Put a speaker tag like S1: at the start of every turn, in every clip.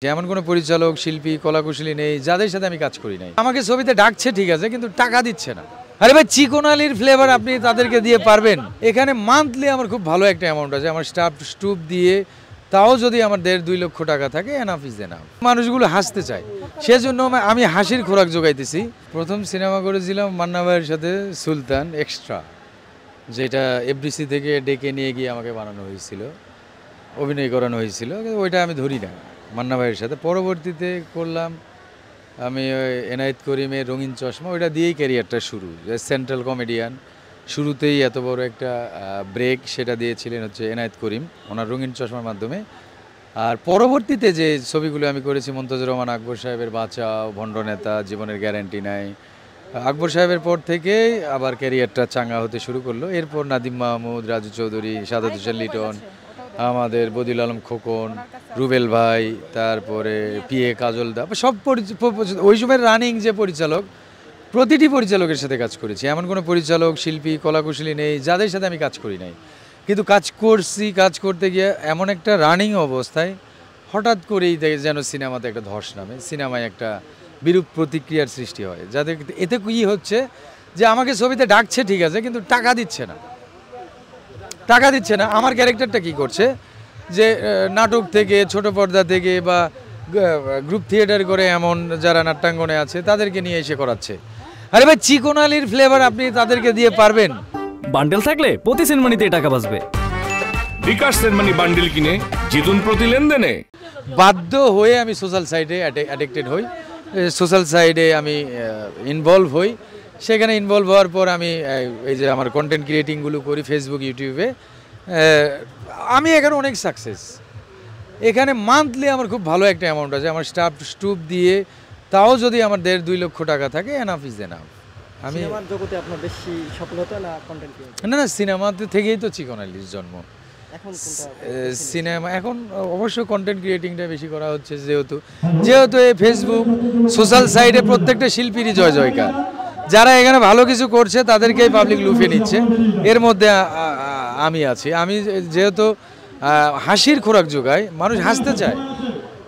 S1: এমন কোনো পরিচালক, শিল্পী, কলাকুশলী নেই যাদের সাথে আমি কাজ করি নাই। আমাকে ছবিতে ডাকছে ঠিক আছে, কিন্তু টাকা দিচ্ছে না। আরে ভাই, চিকন আলীর ফ্লেভার আপনি তাদেরকে দিয়ে পারবেন? এখানে মান্থলি আমার খুব ভালো একটা অ্যামাউন্ট আছে আমার স্টুপ দিয়ে, তাও যদি আমার 1.5-2 লক্ষ টাকা থাকে, এনাফ ইজ এনাফ। মানুষগুলো হাসতে চায়, সেজন্য আমি হাসির খোরাক যোগাইতেছি। প্রথম সিনেমা করেছিলাম মান্না ভাইয়ের সাথে, সুলতান এক্সট্রা, যেটা এফডিসি থেকে ডেকে নিয়ে গিয়ে আমাকে বানানো হয়েছিল, অভিনয় করানো হয়েছিল। ওইটা আমি ধরি না মান্না ভাইয়ের সাথে। পরবর্তীতে করলাম আমি এনায়েত করিমের রঙিন চশমা, ওইটা দিয়েই ক্যারিয়ারটা শুরু। সেন্ট্রাল কমেডিয়ান, শুরুতেই এত বড় একটা ব্রেক সেটা দিয়েছিলেন হচ্ছে এনায়েত করিম ওনার রঙিন চশমার মাধ্যমে। আর পরবর্তীতে যে ছবিগুলো আমি করেছি, মুনতাজুর রহমান আকবর সাহেবের বাঁচাও, ভণ্ড নেতা, জীবনের গ্যারান্টি নাই, আকবর সাহেবের পর থেকেই আবার ক্যারিয়ারটা চাঙ্গা হতে শুরু করলো। এরপর নাদিম মাহমুদ, রাজু চৌধুরী, সাদাত হোসেন লিটন, আমাদের বদিউল আলম খোকন, রুবেল ভাই, তারপরে পিএ কাজলদা, সব ওই সময়ের রানিং যে পরিচালক, প্রতিটি পরিচালকের সাথে কাজ করেছি। এমন কোনো পরিচালক, শিল্পী, কলাকুশলী নেই যাদের সাথে আমি কাজ করি নাই। কিন্তু কাজ করছি, কাজ করতে গিয়ে এমন একটা রানিং অবস্থায় হঠাৎ করেই যেন সিনেমাতে একটা ধস নামে, সিনেমায় একটা বিরূপ প্রতিক্রিয়ার সৃষ্টি হয়। যাদের এতে কী হচ্ছে যে আমাকে ছবিতে ডাকছে ঠিক আছে, কিন্তু টাকা দিচ্ছে না। আমার ক্যারেক্টারটা কি করছে যে নাটক থেকে, ছোট পর্দা থেকে বা গ্রুপ থিয়েটার করে এমন যারা নাট্যাঙ্গনে আছে তাদেরকে নিয়ে এসে করাচ্ছে। আরে ভাই, চিকন আলীর ফ্লেভার আপনি তাদেরকে দিয়ে পারবেন?
S2: বান্ডেল থাকলে প্রতি সেনমানিতে টাকা বাঁচবে।
S3: বিকাশ সেনমানি বান্ডেল কিনে জিতুন প্রতি লেনদেনে।
S1: বাধ্য হয়ে আমি সোশ্যাল সাইডে অ্যাডিক্টেড হই, সোশ্যাল সাইডে আমি ইনভলভ হই। সেখানে ইনভলভ হওয়ার পর আমি এই যে আমার কন্টেন্ট ক্রিয়েটিংগুলো করি ফেসবুক, ইউটিউবে, আমি এখানে অনেক সাকসেস। এখানে মান্থলি আমার খুব ভালো একটা অ্যামাউন্ট আছে আমার স্টুপ দিয়ে, তাও যদি আমার 1.5-2 লক্ষ টাকা থাকে, এনাফ ইজ এনাফ। আমি
S4: জগতে আপনার বেশি সফল হতো না কন্টেন্ট ক্রিয়েটর?
S1: না, সিনেমাতে থেকেই তো চিকন আলীর জন্ম। সিনেমা এখন অবশ্য কন্টেন্ট ক্রিয়েটিংটা বেশি করা হচ্ছে, যেহেতু এই ফেসবুক, সোশ্যাল সাইডে প্রত্যেকটা শিল্পীরই জয় জয়কার। যারা এখানে ভালো কিছু করছে তাদেরকেই পাবলিক লুফে নিচ্ছে, এর মধ্যে আমি আছি। আমি যেহেতু হাসির খোরাক যোগাই, মানুষ হাসতে চায়,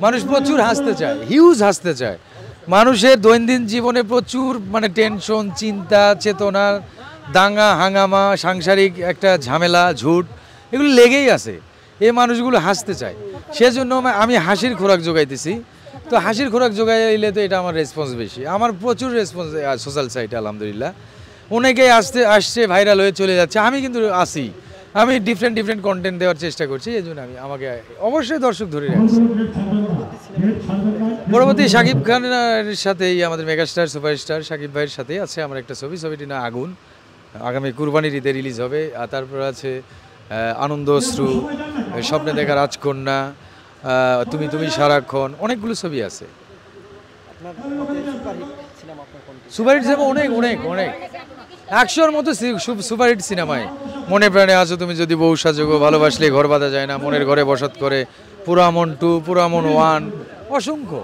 S1: মানুষ প্রচুর হাসতে চায়, হিউজ হাসতে চায়। মানুষের দৈনন্দিন জীবনে প্রচুর টেনশন, চিন্তা, চেতনা, দাঙ্গা হাঙ্গামা, সাংসারিক একটা ঝামেলা, ঝুট, এগুলো লেগেই আছে। এই মানুষগুলো হাসতে চায়, সেজন্য আমি হাসির খোরাক যোগাইতেছি। তো হাসির খোরাক যোগাইলে তো এটা আমার রেসপন্স বেশি, আমার প্রচুর রেসপন্স সোশ্যাল সাইটে আলহামদুলিল্লাহ। অনেকেই আসছে ভাইরাল হয়ে চলে যাচ্ছে, আমি কিন্তু আসি, আমি ডিফারেন্ট কন্টেন্ট দেওয়ার চেষ্টা করছি। এই জন্য আমাকে অবশ্যই দর্শক ধরে রাখছে। পরবর্তী শাকিব খানের সাথেই, আমাদের মেগাস্টার সুপারস্টার শাকিব ভাইয়ের সাথেই আছে আমার একটা ছবিটি না আগুন, আগামী কুরবানির ঈদে রিলিজ হবে। আর তারপর আছে আনন্দ অশ্রু, স্বপ্নে দেখা রাজকন্যা, তুমি সারাক্ষণ, অনেকগুলো ছবি আছে। সুপারহিট সিনেমা অনেক 100-র মতো সুপারহিট সিনেমায় মনে প্রাণে আছো তুমি যদি বউ সাজো, ভালোবাসলে ঘর বাঁধা যায় না, মনের ঘরে বসত করে, পুরামন 2, পুরামন 1, অসংখ্য।